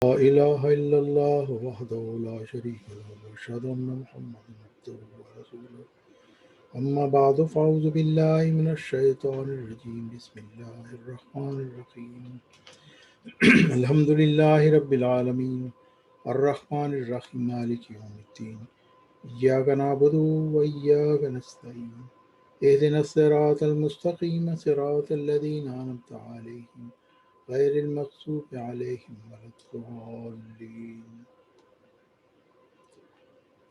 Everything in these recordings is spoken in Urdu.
لا إله إلا الله وحده لا شريك له وأشهد أن محمدا عبده ورسوله أما بعد فأعوذ بالله من الشيطان الرجيم بسم الله الرحمن الرحيم الحمد لله رب العالمين الرحمن الرحيم مالك يوم الدين إياك نعبد وإياك نستعين اهدنا الصراط المستقيم صراط الذين أنعمت عليهم غير المغضوب عليهم ولا الضالين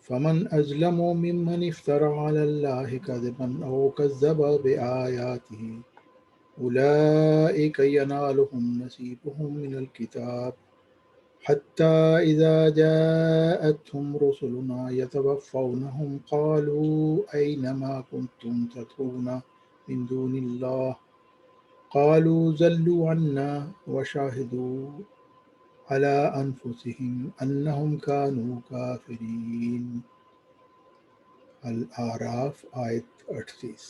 فمن أظلم ممن افترى على الله كذبا أو كذب بآياته أولئك ينالهم نصيبهم من الكتاب حتى إذا جاءتهم رسلنا يتوفونهم قالوا أين ما كنتم تدعون من دون الله قالوا ضلوا عنا وشاهدوا على أنفسهم أنهم كانوا كافرين۔ الاعراف آیت 38۔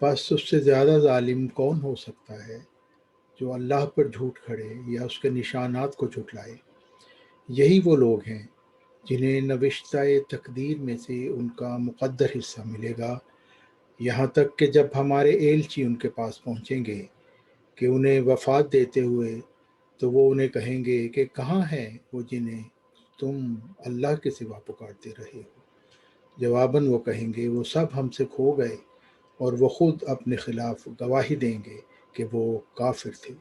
بس اس سے زیادہ ظالم کون ہو سکتا ہے جو اللہ پر جھوٹ کھڑے یا اس کے نشانات کو جھٹلائے۔ یہی وہ لوگ ہیں جنہیں نوشتہ تقدیر میں سے ان کا مقدر حصہ ملے گا، یہاں تک کہ جب ہمارے ایلچی ان کے پاس پہنچیں گے کہ انہیں وفات دیتے ہوئے، تو وہ انہیں کہیں گے کہ کہاں ہیں وہ جنہیں تم اللہ کے سوا پکارتے رہے ہو؟ جواباً وہ کہیں گے وہ سب ہم سے کھو گئے، اور وہ خود اپنے خلاف گواہی دیں گے کہ وہ کافر تھے۔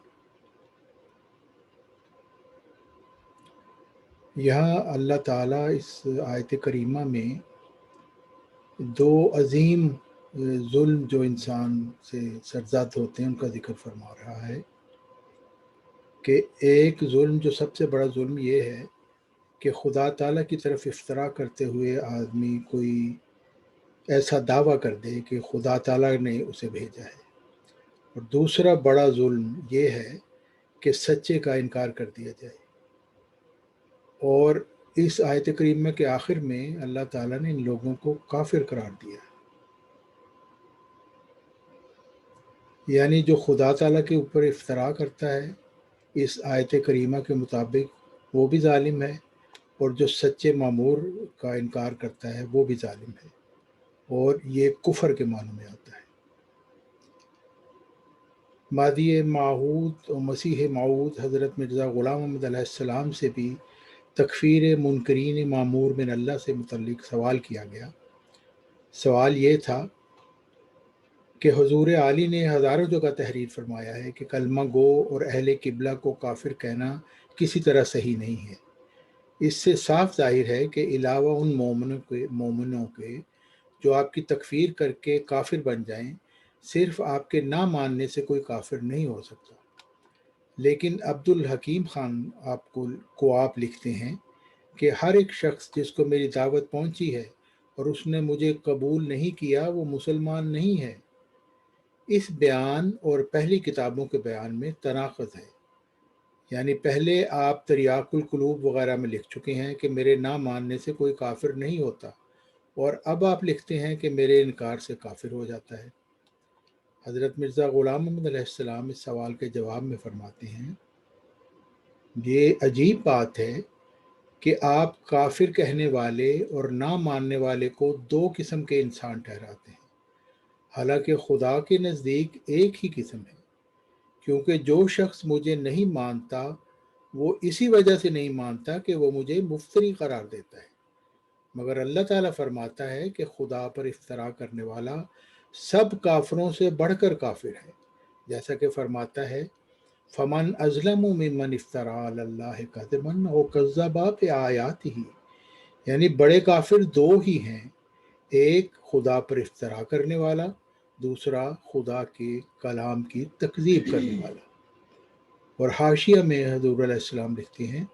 یہاں اللہ تعالیٰ اس آیت کریمہ میں دو عظیم ظلم جو انسان سے سرزد ہوتے ہیں ان کا ذکر فرما رہا ہے کہ ایک ظلم، جو سب سے بڑا ظلم یہ ہے کہ خدا تعالیٰ کی طرف افطرا کرتے ہوئے آدمی کوئی ایسا دعویٰ کر دے کہ خدا تعالیٰ نے اسے بھیجا ہے، اور دوسرا بڑا ظلم یہ ہے کہ سچے کا انکار کر دیا جائے۔ اور اس آیت کریمہ کے آخر میں اللہ تعالیٰ نے ان لوگوں کو کافر قرار دیا، یعنی جو خدا تعالیٰ کے اوپر افطرا کرتا ہے اس آیت کریمہ کے مطابق وہ بھی ظالم ہے، اور جو سچے مامور کا انکار کرتا ہے وہ بھی ظالم ہے، اور یہ کفر کے معنی میں آتا ہے۔ مہدی موعود اور مسیح موعود حضرت مرزا غلام احمد علیہ السلام سے بھی تکفیر منکرین مامور من اللہ سے متعلق سوال کیا گیا۔ سوال یہ تھا کہ حضور عالی نے ہزاروں جگہ تحریر فرمایا ہے کہ کلمہ گو اور اہل قبلہ کو کافر کہنا کسی طرح صحیح نہیں ہے۔ اس سے صاف ظاہر ہے کہ علاوہ ان مومنوں کے جو آپ کی تکفیر کر کے کافر بن جائیں، صرف آپ کے نہ ماننے سے کوئی کافر نہیں ہو سکتا۔ لیکن عبد الحکیم خان آپ لکھتے ہیں کہ ہر ایک شخص جس کو میری دعوت پہنچی ہے اور اس نے مجھے قبول نہیں کیا، وہ مسلمان نہیں ہے۔ اس بیان اور پہلی کتابوں کے بیان میں تناقض ہے، یعنی پہلے آپ تریاق القلوب وغیرہ میں لکھ چکے ہیں کہ میرے نہ ماننے سے کوئی کافر نہیں ہوتا، اور اب آپ لکھتے ہیں کہ میرے انکار سے کافر ہو جاتا ہے۔ حضرت مرزا غلام محمد علیہ السلام اس سوال کے جواب میں فرماتے ہیں، یہ عجیب بات ہے کہ آپ کافر کہنے والے اور نہ ماننے والے کو دو قسم کے انسان ٹھہراتے ہیں، حالانکہ خدا کے نزدیک ایک ہی قسم ہے، کیونکہ جو شخص مجھے نہیں مانتا وہ اسی وجہ سے نہیں مانتا کہ وہ مجھے مفتری قرار دیتا ہے، مگر اللہ تعالیٰ فرماتا ہے کہ خدا پر افترا کرنے والا سب کافروں سے بڑھ کر کافر ہے، جیسا کہ فرماتا ہے فمن ازلم ممن افترا علی اللہ کذبا او کذب بآیاتہ، یعنی بڑے کافر دو ہی ہیں، ایک خدا پر افترا کرنے والا، دوسرا خدا کے کلام کی تکذیب کرنے والا۔ اور حاشیہ میں حضور علیہ السلام لکھتے ہیں،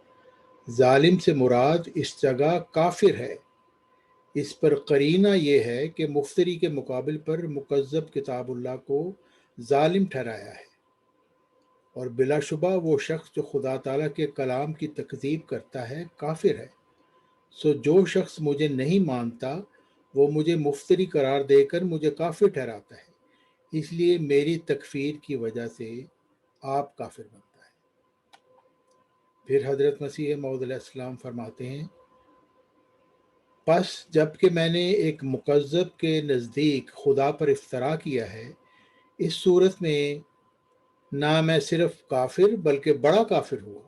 ظالم سے مراد اس جگہ کافر ہے، اس پر قرینہ یہ ہے کہ مفتری کے مقابل پر مکذب کتاب اللہ کو ظالم ٹھہرایا ہے، اور بلا شبہ وہ شخص جو خدا تعالیٰ کے کلام کی تکذیب کرتا ہے کافر ہے۔ سو جو شخص مجھے نہیں مانتا وہ مجھے مفتری قرار دے کر مجھے کافر ٹھہراتا ہے، اس لیے میری تکفیر کی وجہ سے آپ کافر بنتا ہے۔ پھر حضرت مسیح موعود علیہ السلام فرماتے ہیں، پس جب کہ میں نے ایک مکذب کے نزدیک خدا پر افترا کیا ہے، اس صورت میں نہ میں صرف کافر بلکہ بڑا کافر ہوا،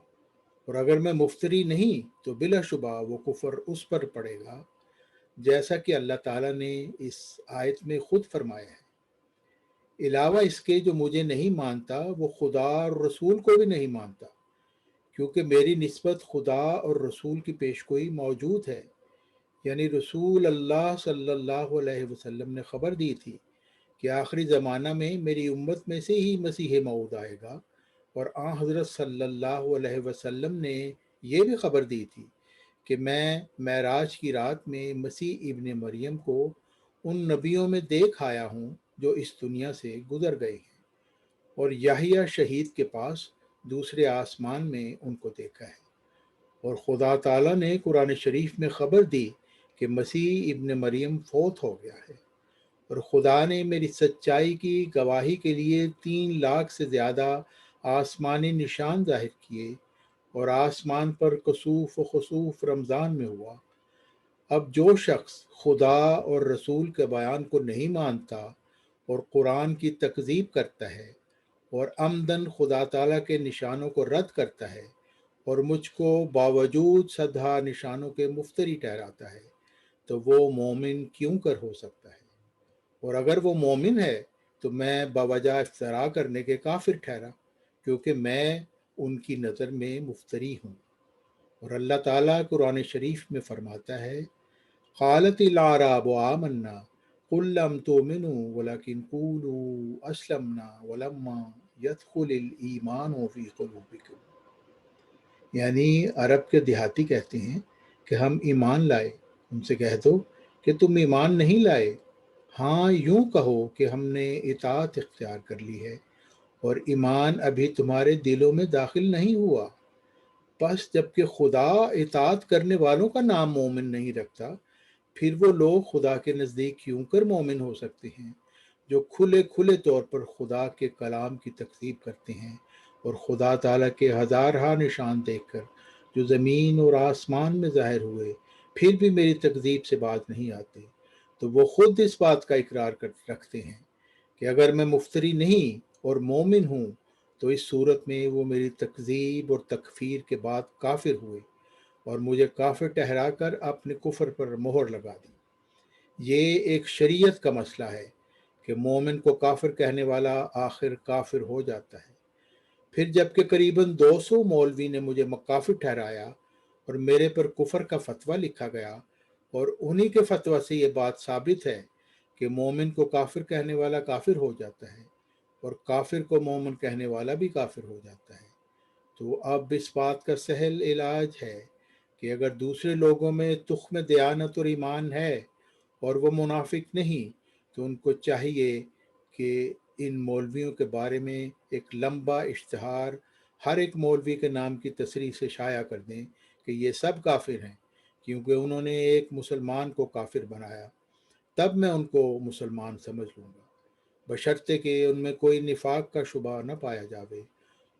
اور اگر میں مفتری نہیں تو بلا شبہ وہ کفر اس پر پڑے گا، جیسا کہ اللہ تعالیٰ نے اس آیت میں خود فرمایا ہے، علاوہ اس کے جو مجھے نہیں مانتا وہ خدا اور رسول کو بھی نہیں مانتا، کیونکہ میری نسبت خدا اور رسول کی پیشگوئی موجود ہے، یعنی رسول اللہ صلی اللہ علیہ وسلم نے خبر دی تھی کہ آخری زمانہ میں میری امت میں سے ہی مسیح موعود آئے گا، اور آن حضرت صلی اللہ علیہ وسلم نے یہ بھی خبر دی تھی کہ میں معراج کی رات میں مسیح ابن مریم کو ان نبیوں میں دیکھ آیا ہوں جو اس دنیا سے گزر گئے ہیں، اور یحییٰ شہید کے پاس دوسرے آسمان میں ان کو دیکھا ہے، اور خدا تعالیٰ نے قرآن شریف میں خبر دی کہ مسیح ابن مریم فوت ہو گیا ہے، اور خدا نے میری سچائی کی گواہی کے لیے 3 لاکھ سے زیادہ آسمانی نشان ظاہر کیے، اور آسمان پر کسوف و خسوف رمضان میں ہوا۔ اب جو شخص خدا اور رسول کے بیان کو نہیں مانتا اور قرآن کی تکذیب کرتا ہے اور عمدن خدا تعالیٰ کے نشانوں کو رد کرتا ہے اور مجھ کو باوجود سدھا نشانوں کے مفتری ٹھہراتا ہے، تو وہ مومن کیوں کر ہو سکتا ہے؟ اور اگر وہ مومن ہے تو میں بوجہ افترا کرنے کے کافر ٹھہرا، کیونکہ میں ان کی نظر میں مفتری ہوں۔ اور اللہ تعالیٰ قرآن شریف میں فرماتا ہے، قالت الاعراب آمنا قل لم تؤمنوا ولكن قولوا اسلمنا ولما يدخل الایمان فی قلوبکم، یعنی عرب کے دیہاتی کہتے ہیں کہ ہم ایمان لائے، ان سے کہہ دو کہ تم ایمان نہیں لائے، ہاں یوں کہو کہ ہم نے اطاعت اختیار کر لی ہے، اور ایمان ابھی تمہارے دلوں میں داخل نہیں ہوا۔ پس جب کہ خدا اطاعت کرنے والوں کا نام مومن نہیں رکھتا، پھر وہ لوگ خدا کے نزدیک کیوں کر مومن ہو سکتے ہیں، جو کھلے کھلے طور پر خدا کے کلام کی تکذیب کرتے ہیں، اور خدا تعالیٰ کے ہزارہا نشان دیکھ کر جو زمین اور آسمان میں ظاہر ہوئے پھر بھی میری تکذیب سے باز نہیں آتے، تو وہ خود اس بات کا اقرار رکھتے ہیں کہ اگر میں مفتری نہیں اور مومن ہوں تو اس صورت میں وہ میری تکذیب اور تکفیر کے بعد کافر ہوئے اور مجھے کافر ٹھہرا کر اپنے کفر پر مہر لگا دی۔ یہ ایک شریعت کا مسئلہ ہے کہ مومن کو کافر کہنے والا آخر کافر ہو جاتا ہے۔ پھر جب کہ قریباً 200 مولوی نے مجھے کافر ٹھہرایا اور میرے پر کفر کا فتویٰ لکھا گیا، اور انہی کے فتویٰ سے یہ بات ثابت ہے کہ مومن کو کافر کہنے والا کافر ہو جاتا ہے اور کافر کو مومن کہنے والا بھی کافر ہو جاتا ہے، تو اب اس بات کا سہل علاج ہے کہ اگر دوسرے لوگوں میں تخم دیانت اور ایمان ہے اور وہ منافق نہیں، تو ان کو چاہیے کہ ان مولویوں کے بارے میں ایک لمبا اشتہار ہر ایک مولوی کے نام کی تصریح سے شائع کر دیں کہ یہ سب کافر ہیں، کیونکہ انہوں نے ایک مسلمان کو کافر بنایا، تب میں ان کو مسلمان سمجھ لوں گا، بشرطے کہ ان میں کوئی نفاق کا شبہ نہ پایا جاوے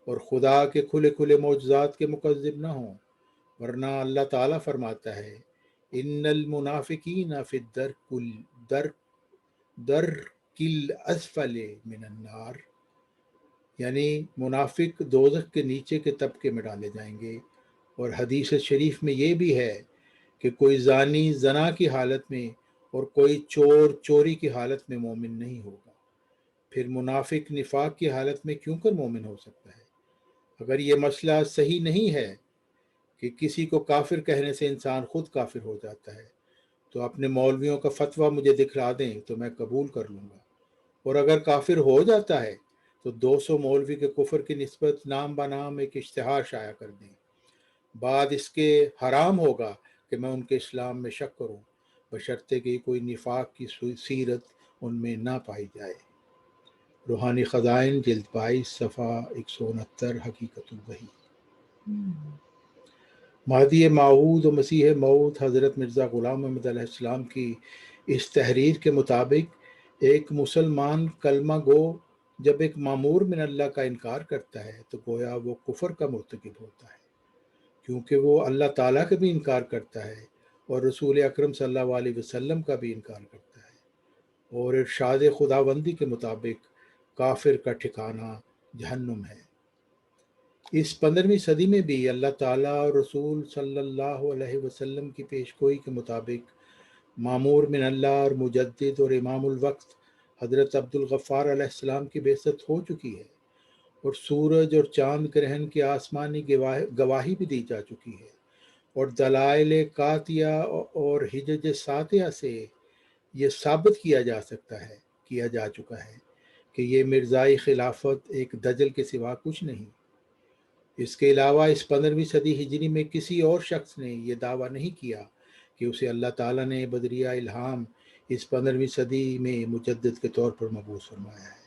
اور خدا کے کھلے کھلے معجزات کے مکذب نہ ہوں، ورنہ اللہ تعالیٰ فرماتا ہے، ان المنافقین فی الدرک الاسفل من النار، یعنی منافق دوزخ کے نیچے کے طبقے میں ڈالے جائیں گے۔ اور حدیث شریف میں یہ بھی ہے کہ کوئی زانی زنا کی حالت میں اور کوئی چور چوری کی حالت میں مومن نہیں ہوگا، پھر منافق نفاق کی حالت میں کیوں کر مومن ہو سکتا ہے؟ اگر یہ مسئلہ صحیح نہیں ہے کہ کسی کو کافر کہنے سے انسان خود کافر ہو جاتا ہے، تو اپنے مولویوں کا فتویٰ مجھے دکھلا دیں تو میں قبول کر لوں گا، اور اگر کافر ہو جاتا ہے تو 200 مولوی کے کفر کی نسبت نام بنام ایک اشتہار شائع کر دیں، بعد اس کے حرام ہوگا کہ میں ان کے اسلام میں شک کروں، بشرطے کہ کوئی نفاق کی سیرت ان میں نہ پائی جائے۔ روحانی خزائن جلد 22 صفحہ 169، حقیقت الوحی۔ مہدی موعود و مسیح موعود حضرت مرزا غلام محمد علیہ السلام کی اس تحریر کے مطابق ایک مسلمان کلمہ گو جب ایک مامور من اللہ کا انکار کرتا ہے تو گویا وہ کفر کا مرتکب ہوتا ہے، کیونکہ وہ اللہ تعالیٰ کا بھی انکار کرتا ہے اور رسول اکرم صلی اللہ علیہ وسلم کا بھی انکار کرتا ہے، اور ارشاد خداوندی کے مطابق کافر کا ٹھکانہ جہنم ہے۔ اس 15ویں صدی میں بھی اللہ تعالیٰ اور رسول صلی اللہ علیہ وسلم کی پیشگوئی کے مطابق معمور من اللہ اور مجدد اور امام الوقت حضرت عبد الغفار علیہ السلام کی بعثت ہو چکی ہے، اور سورج اور چاند گرہن کی آسمانی گواہی بھی دی جا چکی ہے، اور دلائل قاطعہ اور حجج ساتیہ سے یہ ثابت کیا جا چکا ہے کہ یہ مرزائی خلافت ایک دجل کے سوا کچھ نہیں۔ اس کے علاوہ اس 15ویں صدی ہجری میں کسی اور شخص نے یہ دعویٰ نہیں کیا کہ اسے اللہ تعالیٰ نے بدریہ الہام اس 15ویں صدی میں مجدد کے طور پر مبعوث فرمایا ہے۔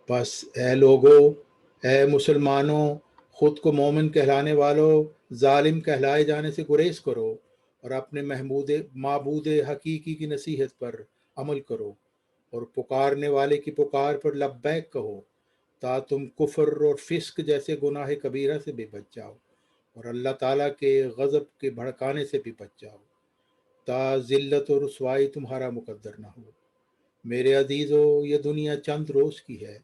بس اے لوگو، اے مسلمانوں، خود کو مومن کہلانے والوں، ظالم کہلائے جانے سے گریز کرو اور اپنے معبود حقیقی کی نصیحت پر عمل کرو، اور پکارنے والے کی پکار پر لبیک کہو، تا تم کفر اور فسق جیسے گناہ کبیرہ سے بھی بچ جاؤ اور اللہ تعالیٰ کے غضب کے بھڑکانے سے بھی بچ جاؤ، تا ذلت اور رسوائی تمہارا مقدر نہ ہو۔ میرے عزیزو، یہ دنیا چند روز کی ہے،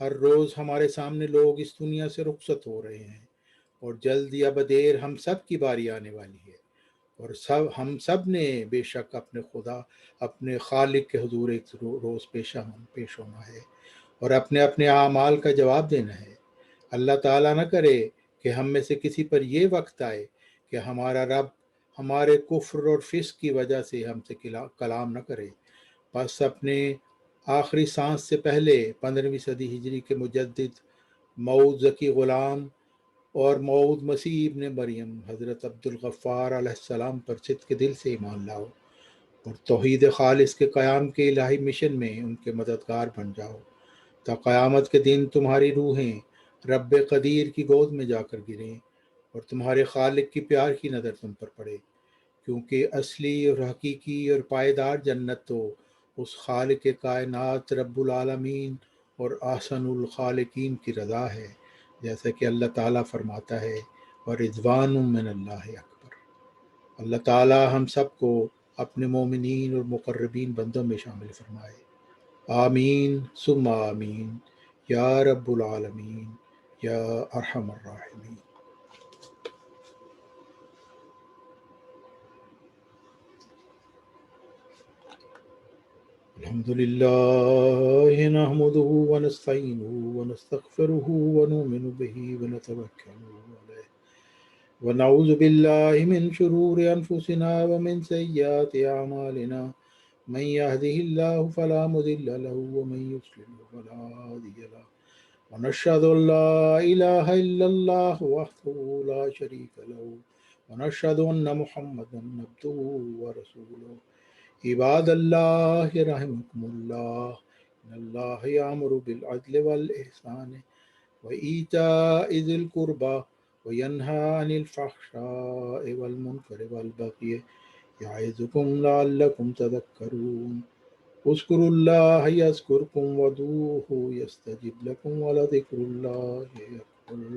ہر روز ہمارے سامنے لوگ اس دنیا سے رخصت ہو رہے ہیں، اور جلد یا بدیر ہم سب کی باری آنے والی ہے، اور ہم سب نے بے شک اپنے خدا، اپنے خالق کے حضور ایک روز پیش ہونا ہے، اور اپنے اپنے اعمال کا جواب دینا ہے۔ اللہ تعالیٰ نہ کرے کہ ہم میں سے کسی پر یہ وقت آئے کہ ہمارا رب ہمارے کفر اور فسق کی وجہ سے ہم سے کلام نہ کرے۔ بس اپنے آخری سانس سے پہلے 15ویں صدی ہجری کے مجدد موعود ذکی غلام اور موعود مسیح ابن مریم حضرت عبد الغفار علیہ السلام پر صدق کے دل سے ایمان لاؤ، اور توحید خالص کے قیام کے الہی مشن میں ان کے مددگار بن جاؤ، تا قیامت کے دن تمہاری روحیں رب قدیر کی گود میں جا کر گریں اور تمہارے خالق کی پیار کی نظر تم پر پڑے، کیونکہ اصلی اور حقیقی اور پائیدار جنت تو اس خالق کائنات رب العالمین اور احسن الخالقین کی رضا ہے، جیسا کہ اللہ تعالیٰ فرماتا ہے، وَرِضْوَانٌ مِّنَ اللَّهِ اکبر۔ اللہ تعالیٰ ہم سب کو اپنے مومنین اور مقربین بندوں میں شامل فرمائے۔ آمین ثم آمین یا رب العالمین یا ارحم الراحمین۔ الحمد لله نحمده ونستعينه ونستغفره ونؤمن به ونتوكل عليه ونعوذ بالله من شرور أنفسنا ومن سيئات أعمالنا، من يهده الله فلا مضل له ومن يضلل فلا هادي له، ونشهد أن لا إله إلا الله وحده لا شريك له، ونشهد أن محمدا عبده ورسوله۔ عباد اللہ رحمکم اللہ، ان اللہ یامر بالعدل والإحسان وإیتاء ذی القربى وینہی عن الفحشاء والمنکر والبغی یعظکم لعلکم تذکرون۔ اذکروا اللہ یذکرکم وادعوہ یستجب لکم ولذکر اللہ اکبر۔